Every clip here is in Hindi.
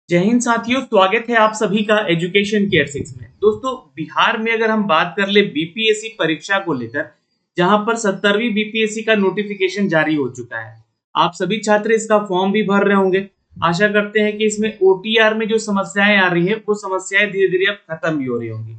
जय हिंद साथियों, स्वागत है आप सभी का एजुकेशन केयर 6 में। दोस्तों, बिहार में अगर हम बात कर ले बीपीएससी परीक्षा को लेकर, जहां पर 70वीं बीपीएससी का नोटिफिकेशन जारी हो चुका है। आप सभी छात्र इसका फॉर्म भी भर रहे होंगे। आशा करते हैं कि इसमें ओटीआर में जो समस्याएं आ रही है वो समस्याएं धीरे धीरे अब खत्म भी हो रही होंगी।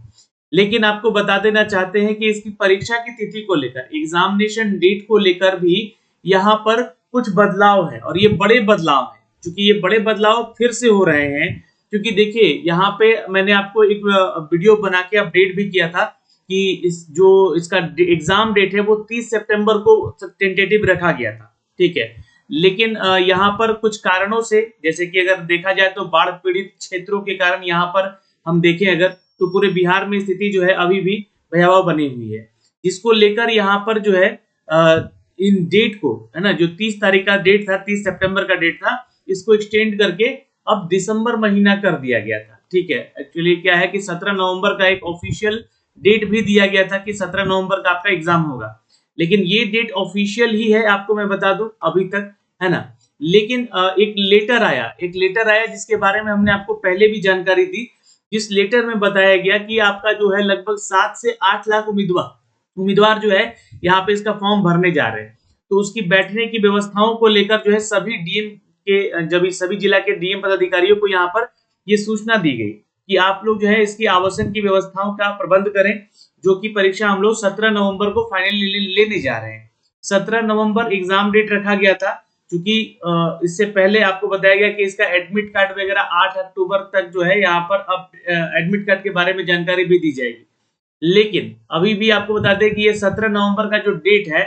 लेकिन आपको बता देना चाहते हैं कि इसकी परीक्षा की तिथि को लेकर, एग्जामिनेशन डेट को लेकर भी यहाँ पर कुछ बदलाव है और ये बड़े बदलाव है। क्योंकि ये बड़े बदलाव फिर से हो रहे हैं, क्योंकि देखिए यहाँ पे मैंने आपको एक वीडियो बना के अपडेट भी किया था कि इसका एग्जाम डेट है वो 30 सितंबर को टेंटेटिव रखा गया था। ठीक है, लेकिन यहाँ पर कुछ कारणों से, जैसे कि अगर देखा जाए तो बाढ़ पीड़ित क्षेत्रों के कारण यहाँ पर हम देखें अगर, तो पूरे बिहार में स्थिति जो है अभी भी भयावह बनी हुई है। इसको लेकर यहाँ पर जो है इन डेट को, है ना, जो 30 तारीख का डेट था, 30 सितंबर का डेट था, इसको एक्सटेंड करके अब दिसंबर महीना कर दिया गया था। ठीक है, एक्चुअली क्या है कि 17 नवंबर का एक ऑफिशियल डेट भी दिया गया था कि 17 नवंबर का आपका एग्जाम होगा, लेकिन ये डेट ऑफिशियल ही है, आपको मैं बता दूं अभी तक, है ना। लेकिन एक लेटर आया जिसके बारे में हमने आपको पहले भी जानकारी दी। जिस लेटर में बताया गया कि आपका जो है लगभग 7 से 8 लाख उम्मीदवार जो है यहाँ पे इसका फॉर्म भरने जा रहे हैं। तो उसकी बैठने की व्यवस्थाओं को लेकर जो है सभी डीएम के, जब सभी जिला के डीएम पदाधिकारियों को यहाँ पर ये सूचना दी गई कि आप लोग जो है इसकी आवासन की व्यवस्थाओं का प्रबंध करें, जो कि परीक्षा हम लोग 17 नवंबर को फाइनली लेने जा रहे हैं। 17 नवंबर एग्जाम डेट रखा गया था, क्योंकि इससे पहले आपको बताया गया कि इसका एडमिट कार्ड वगैरह 8 अक्टूबर तक जो है यहाँ पर अब एडमिट कार्ड के बारे में जानकारी भी दी जाएगी। लेकिन अभी भी आपको बता दें कि ये 17 नवंबर का जो डेट है,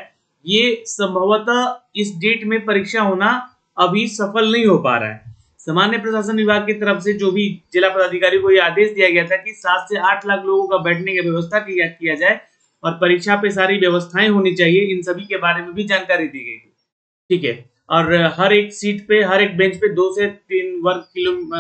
ये संभवतः इस डेट में परीक्षा होना अभी सफल नहीं हो पा रहा है। सामान्य प्रशासन विभाग की तरफ से जो भी जिला पदाधिकारी को ये आदेश दिया गया था कि 7 से 8 लाख लोगों का बैठने की व्यवस्था किया जाए और परीक्षा पे सारी व्यवस्थाएं होनी चाहिए, इन सभी के बारे में भी जानकारी दी गई थी। ठीक है, और हर एक सीट पे, हर एक बेंच पे 2 से 3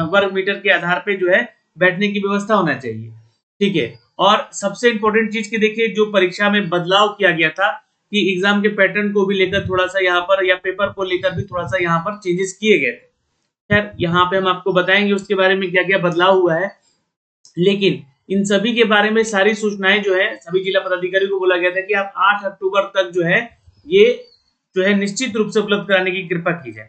वर्ग मीटर के आधार पे जो है बैठने की व्यवस्था होना चाहिए। ठीक है, और सबसे इंपॉर्टेंट चीज की देखिए, जो परीक्षा में बदलाव किया गया था कि एग्जाम के पैटर्न को भी लेकर थोड़ा सा यहाँ पर, या पेपर को लेकर भी थोड़ा सा यहाँ पर चेंजेस किए गए थे। खैर, यहाँ पे हम आपको बताएंगे उसके बारे में क्या क्या बदलाव हुआ है। लेकिन इन सभी के बारे में सारी सूचनाएं जो है सभी जिला पदाधिकारी को बोला गया था कि आप 8 अक्टूबर तक जो है ये जो है निश्चित रूप से उपलब्ध कराने की कृपा की जाए।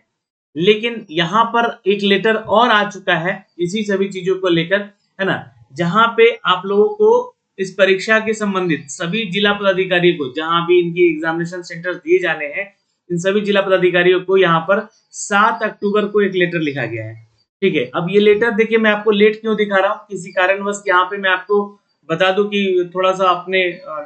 लेकिन यहाँ पर एक लेटर और आ चुका है इसी सभी चीजों को लेकर, है ना, जहां पे आप लोगों को इस परीक्षा के संबंधित सभी जिला पदाधिकारी को, जहां भी इनकी एग्जामिनेशन सेंटर दिए जाने हैं, इन सभी जिला पदाधिकारियों को यहाँ पर 7 अक्टूबर को एक लेटर लिखा गया है। ठीक है, अब ये लेटर देखिए, मैं आपको लेट क्यों दिखा रहा हूँ, किसी कारणवश यहाँ पे मैं आपको बता दूं कि थोड़ा सा अपने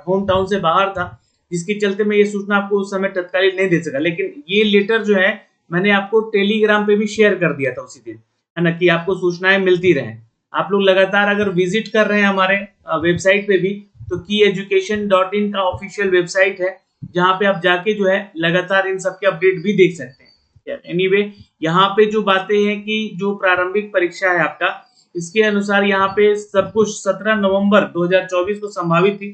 होम टाउन से बाहर था, जिसके चलते मैं ये सूचना आपको उस समय तत्कालीन नहीं दे सका। लेकिन ये लेटर जो है मैंने आपको टेलीग्राम पे भी शेयर कर दिया था उसी दिन, है ना, कि आपको सूचनाएं मिलती रहे। आप लोग लगातार अगर विजिट कर रहे हैं हमारे वेबसाइट पे भी, तो kyeducation.in का ऑफिशियल वेबसाइट है, जहां पे आप जाके जो है लगातार इन सब के अपडेट भी देख सकते हैं। एनीवे, यहाँ पे जो बातें हैं कि जो प्रारंभिक परीक्षा है आपका, इसके अनुसार यहाँ पे सब कुछ 17 नवंबर 2024 को संभावित थी,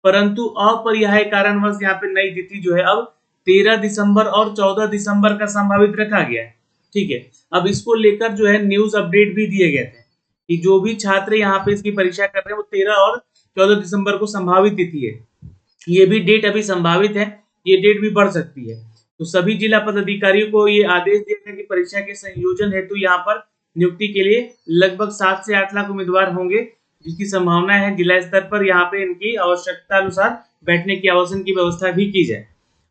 परंतु अपरिहार्य कारणवश यहाँ पे नई तिथि जो है अब 13 दिसंबर और 14 दिसंबर का संभावित रखा गया है। ठीक है, अब इसको लेकर जो है न्यूज अपडेट भी दिए गए थे कि जो भी छात्र यहाँ पे इसकी परीक्षा कर रहे हैं वो 13 और 14 दिसंबर को संभावित तिथि है। ये भी डेट अभी संभावित है, ये डेट भी बढ़ सकती है। तो सभी जिला पदाधिकारियों को ये आदेश दिया गया कि परीक्षा के संयोजन हेतु यहाँ पर नियुक्ति के लिए लगभग 7 से 8 लाख उम्मीदवार होंगे, जिसकी संभावना है जिला स्तर पर यहाँ पे इनकी आवश्यकता अनुसार बैठने की आवासन की व्यवस्था भी की जाए।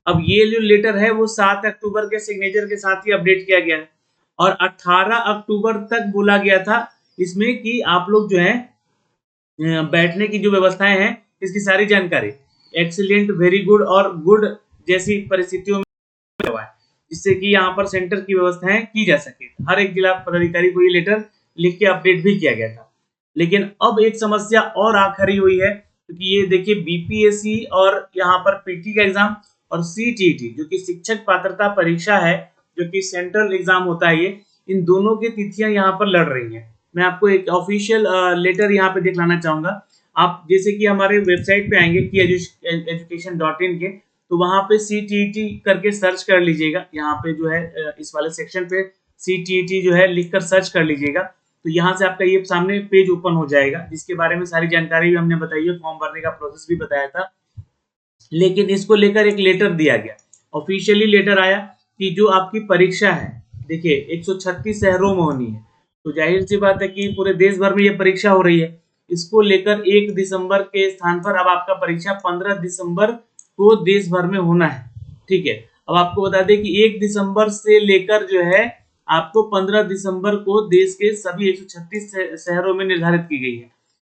अब ये जो लेटर है वो 7 अक्टूबर के सिग्नेचर के साथ ही अपडेट किया गया है, और 18 अक्टूबर तक बोला गया था इसमें कि आप लोग जो है बैठने की जो व्यवस्थाएं हैं इसकी सारी जानकारी एक्सीलेंट, वेरी गुड और गुड जैसी परिस्थितियों में हुआ है, जिससे कि यहाँ पर सेंटर की व्यवस्थाएं की जा सके। हर एक जिला पदाधिकारी को ये लेटर लिख के अपडेट भी किया गया था। लेकिन अब एक समस्या और आ खड़ी हुई है, क्योंकि ये देखिए बीपीएससी और यहाँ पर पीटी का एग्जाम और सीटीईटी जो कि शिक्षक पात्रता परीक्षा है, जो कि सेंट्रल एग्जाम होता है, ये इन दोनों की तिथियां यहाँ पर लड़ रही हैं। मैं आपको एक ऑफिशियल लेटर यहाँ पे दिखलाना चाहूंगा। आप जैसे कि हमारे वेबसाइट पे आएंगे kyeducation.in के, तो वहां पे सीटीईटी करके सर्च कर लीजिएगा। यहाँ पे जो है इस वाले सेक्शन पे सीटीईटी जो है लिखकर सर्च कर लीजिएगा। तो यहाँ से आपका ये सामने पेज ओपन हो जाएगा, जिसके बारे में सारी जानकारी भी हमने बताई है, फॉर्म भरने का प्रोसेस भी बताया था। लेकिन इसको लेकर एक लेटर दिया गया, ऑफिशियली लेटर आया कि जो आपकी परीक्षा है, देखिए 136 शहरों में होनी है, तो जाहिर सी बात है कि पूरे देश भर में ये परीक्षा हो रही है। इसको लेकर 1 दिसंबर के स्थान पर अब आपका परीक्षा 15 दिसंबर को देश भर में होना है। ठीक है, अब आपको बता दें कि 1 दिसंबर से लेकर जो है आपको 15 दिसंबर को देश के सभी 136 शहरों में निर्धारित की गई है।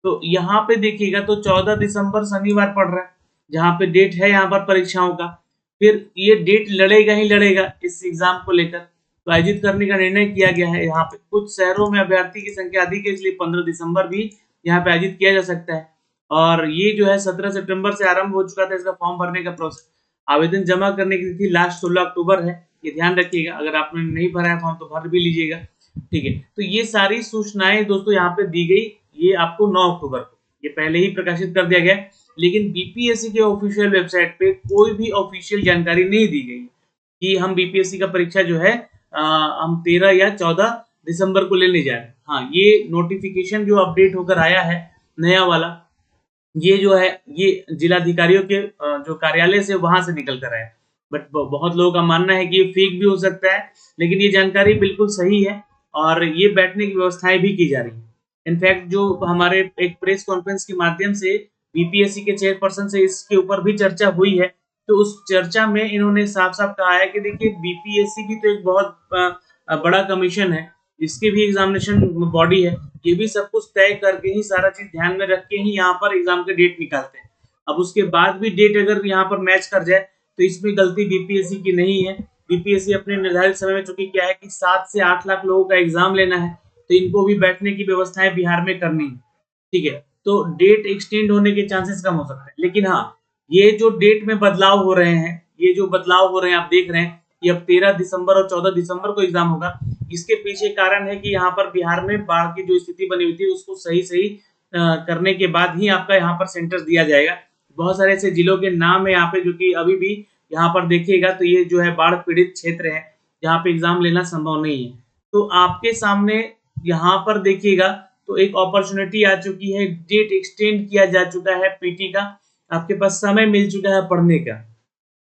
तो यहाँ पे देखिएगा तो 14 दिसंबर शनिवार पड़ रहा है, जहाँ पे डेट है यहाँ पर परीक्षाओं का। फिर ये डेट लड़ेगा ही लड़ेगा इस एग्जाम को लेकर, तो आयोजित करने का निर्णय किया गया है। यहाँ पे कुछ शहरों में अभ्यर्थी की संख्या अधिक है, इसलिए 15 दिसंबर भी यहाँ पे आयोजित किया जा सकता है। और ये जो है 17 सितंबर से आरंभ हो चुका था इसका फॉर्म भरने का प्रोसेस। आवेदन जमा करने की तिथि लास्ट 16 अक्टूबर है, ये ध्यान रखिएगा। अगर आपने नहीं भरा है फॉर्म तो भर भी लीजिएगा। ठीक है, तो ये सारी सूचनाएं दोस्तों यहाँ पे दी गई, ये आपको 9 अक्टूबर को, ये पहले ही प्रकाशित कर दिया गया। लेकिन बीपीएससी के ऑफिशियल वेबसाइट पे कोई भी ऑफिशियल जानकारी नहीं दी गई कि हम बीपीएससी का परीक्षा जो है हम 13 या 14 दिसंबर को लेने जा रहे हैं। हाँ, ये नोटिफिकेशन जो अपडेट होकर आया है नया वाला, ये जो है ये जिलाधिकारियों के जो कार्यालय से वहां से निकल कर आया। बट बहुत लोगों का मानना है कि ये फेक भी हो सकता है, लेकिन ये जानकारी बिल्कुल सही है और ये बैठने की व्यवस्थाएं भी की जा रही है। इनफैक्ट जो हमारे एक प्रेस कॉन्फ्रेंस के माध्यम से बीपीएससी के चेयरपर्सन से इसके ऊपर भी चर्चा हुई है, तो उस चर्चा में इन्होंने साफ साफ कहा है कि देखिए बीपीएससी भी तो एक बहुत बड़ा कमीशन है, इसकी भी एग्जामिनेशन बॉडी है, ये भी सब कुछ तय करके ही सारा चीज ध्यान में रख के ही यहाँ पर एग्जाम के डेट निकालते हैं। अब उसके बाद भी डेट अगर यहाँ पर मैच कर जाए तो इसमें गलती बीपीएससी की नहीं है। बीपीएससी अपने निर्धारित समय में, चूंकि क्या है कि 7 से 8 लाख लोगों का एग्जाम लेना है, तो इनको भी बैठने की व्यवस्थाएं बिहार में करनी है। ठीक है, तो डेट एक्सटेंड होने के चांसेस कम हो सकते हैं। लेकिन हाँ, ये जो डेट में बदलाव हो रहे हैं, ये जो बदलाव हो रहे हैं आप देख रहे हैं कि अब 13 दिसंबर और 14 दिसंबर को एग्जाम होगा। इसके पीछे कारण है कि यहाँ पर बिहार में बाढ़ की जो स्थिति बनी हुई थी उसको सही सही करने के बाद ही आपका यहाँ पर सेंटर दिया जाएगा। बहुत सारे ऐसे जिलों के नाम है यहाँ पे जो कि अभी भी यहाँ पर देखिएगा तो ये जो है बाढ़ पीड़ित क्षेत्र है, जहाँ पे एग्जाम लेना संभव नहीं है। तो आपके सामने यहाँ पर देखिएगा तो एक अपॉर्चुनिटी आ चुकी है, डेट एक्सटेंड किया जा चुका है पीटी का, आपके पास समय मिल चुका है पढ़ने का।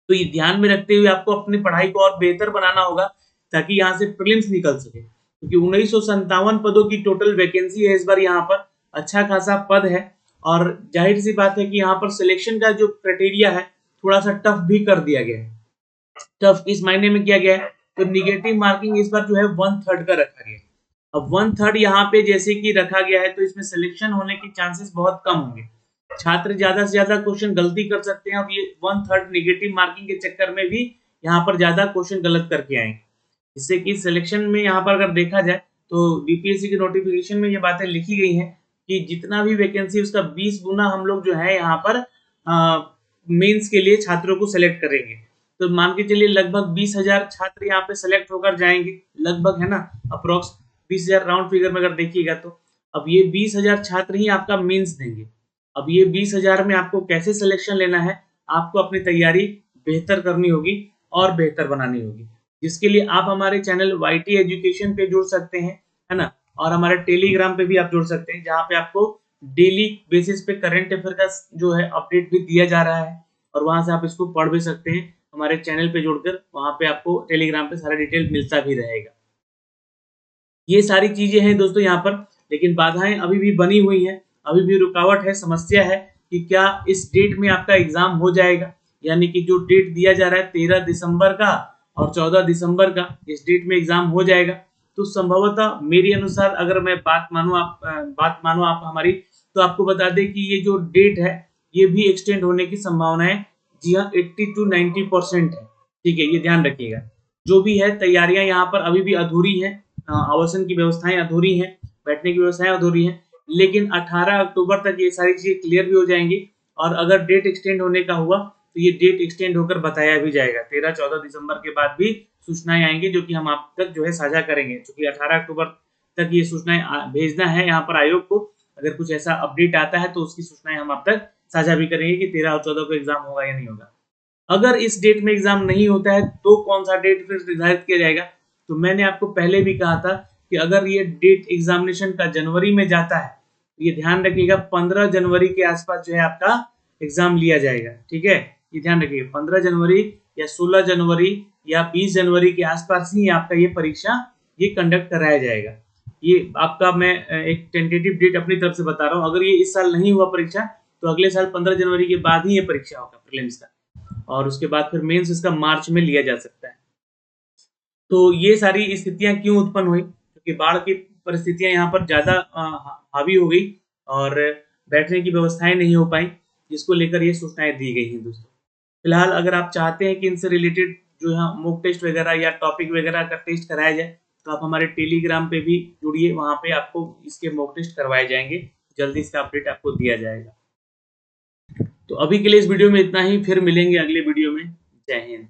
तो ये ध्यान में रखते हुए आपको अपनी पढ़ाई को और बेहतर बनाना होगा ताकि यहाँ से प्रीलिम्स निकल सके, क्योंकि 1957 पदों की टोटल वैकेंसी है इस बार यहाँ पर, अच्छा खासा पद है। और जाहिर सी बात है कि यहाँ पर सिलेक्शन का जो क्राइटेरिया है थोड़ा सा टफ भी कर दिया गया है। टफ इस मायने में किया गया है तो निगेटिव मार्किंग इस बार जो है 1/3 का रखा गया। अब 1/3 यहाँ पे जैसे कि रखा गया है तो इसमें सिलेक्शन होने के चांसेस बहुत कम होंगे। छात्र ज्यादा से ज्यादा क्वेश्चन गलती कर सकते हैं और ये 1/3 निगेटिव मार्किंग के चक्कर में भी यहाँ पर ज्यादा क्वेश्चन गलत करके आएंगे, जिससे कि सिलेक्शन में यहाँ पर अगर देखा जाए तो बीपीएससी के नोटिफिकेशन में ये बातें लिखी गई हैं कि जितना भी वैकेंसी उसका 20 गुना हम लोग जो है यहाँ पर मेंस के लिए छात्रों को सिलेक्ट करेंगे। तो मान के चलिए लगभग 20,000 छात्र यहाँ पे सिलेक्ट होकर जाएंगे, लगभग है ना, अप्रोक्स 20,000 राउंड फिगर में अगर देखिएगा तो। अब ये 20,000 छात्र ही आपका मेंस देंगे। अब ये 20,000 में आपको कैसे सिलेक्शन लेना है, आपको अपनी तैयारी बेहतर करनी होगी और बेहतर बनानी होगी, जिसके लिए आप हमारे चैनल वाईटी एजुकेशन पे जुड़ सकते हैं, है ना, और हमारे टेलीग्राम पे भी आप जुड़ सकते हैं, जहाँ पे आपको डेली बेसिस पे करंट अफेयर का जो है अपडेट भी दिया जा रहा है और वहां से आप इसको पढ़ भी सकते हैं हमारे चैनल पे जुड़कर। वहां पे आपको टेलीग्राम पे सारा डिटेल मिलता भी रहेगा। ये सारी चीजें हैं दोस्तों यहाँ पर, लेकिन बाधाएं अभी भी बनी हुई हैं, अभी भी रुकावट है, समस्या है कि क्या इस डेट में आपका एग्जाम हो जाएगा, यानी कि जो डेट दिया जा रहा है 13 दिसंबर का और 14 दिसंबर का, इस डेट में एग्जाम हो जाएगा। तो संभवतः मेरी अनुसार अगर मैं बात मानो आप हमारी, तो आपको बता दें कि ये जो डेट है ये भी एक्सटेंड होने की संभावना है। जी हाँ, 80 to 90% है। ठीक है, ये ध्यान रखिएगा। जो भी है तैयारियां यहाँ पर अभी भी अधूरी हैं, आवासन की व्यवस्थाएं अधूरी हैं, बैठने की व्यवस्थाएं अधूरी हैं, लेकिन 18 अक्टूबर तक ये सारी चीजें क्लियर भी हो जाएंगी। और अगर डेट एक्सटेंड होने का हुआ तो ये डेट एक्सटेंड होकर बताया भी जाएगा। 13-14 दिसंबर के बाद भी सूचनाएं आएंगी जो कि हम आप तक जो है साझा करेंगे, क्योंकि 18 अक्टूबर तक ये सूचनाएं भेजना है यहाँ पर आयोग को। अगर कुछ ऐसा अपडेट आता है तो उसकी सूचनाएं हम आप तक साझा भी करेंगे कि 13 और 14 को एग्जाम होगा या नहीं होगा। अगर इस डेट में एग्जाम नहीं होता है तो कौन सा डेट फिर निर्धारित किया जाएगा? तो मैंने आपको पहले भी कहा था कि अगर ये डेट एग्जामिनेशन का जनवरी में जाता है, ये ध्यान रखिएगा 15 जनवरी के आसपास जो है आपका एग्जाम लिया जाएगा। ठीक है, ये ध्यान रखिएगा 15 जनवरी या 16 जनवरी या 20 जनवरी के आसपास ही आपका ये परीक्षा ये कंडक्ट कराया जाएगा। ये आपका मैं एक टेंटेटिव डेट अपनी तरफ से बता रहा हूँ। अगर ये इस साल नहीं हुआ परीक्षा तो अगले साल 15 जनवरी के बाद ही ये परीक्षा होगा प्रीलिम्स का, और उसके बाद फिर मेंस इसका मार्च में लिया जा सकता है। तो ये सारी स्थितियां क्यों उत्पन्न हुई, क्योंकि बाढ़ की परिस्थितियां यहाँ पर ज्यादा हावी हो गई और बैठने की व्यवस्थाएं नहीं हो पाई, जिसको लेकर ये सूचनाएं दी गई हैं दोस्तों। फिलहाल अगर आप चाहते हैं कि इनसे रिलेटेड जो है मॉक टेस्ट वगैरह या टॉपिक वगैरह का टेस्ट कराया जाए, तो आप हमारे टेलीग्राम पे भी जुड़िए, वहां पे आपको इसके मॉक टेस्ट करवाए जाएंगे, जल्दी इसका अपडेट आपको दिया जाएगा। तो अभी के लिए इस वीडियो में इतना ही, फिर मिलेंगे अगले वीडियो में। जय हिंद।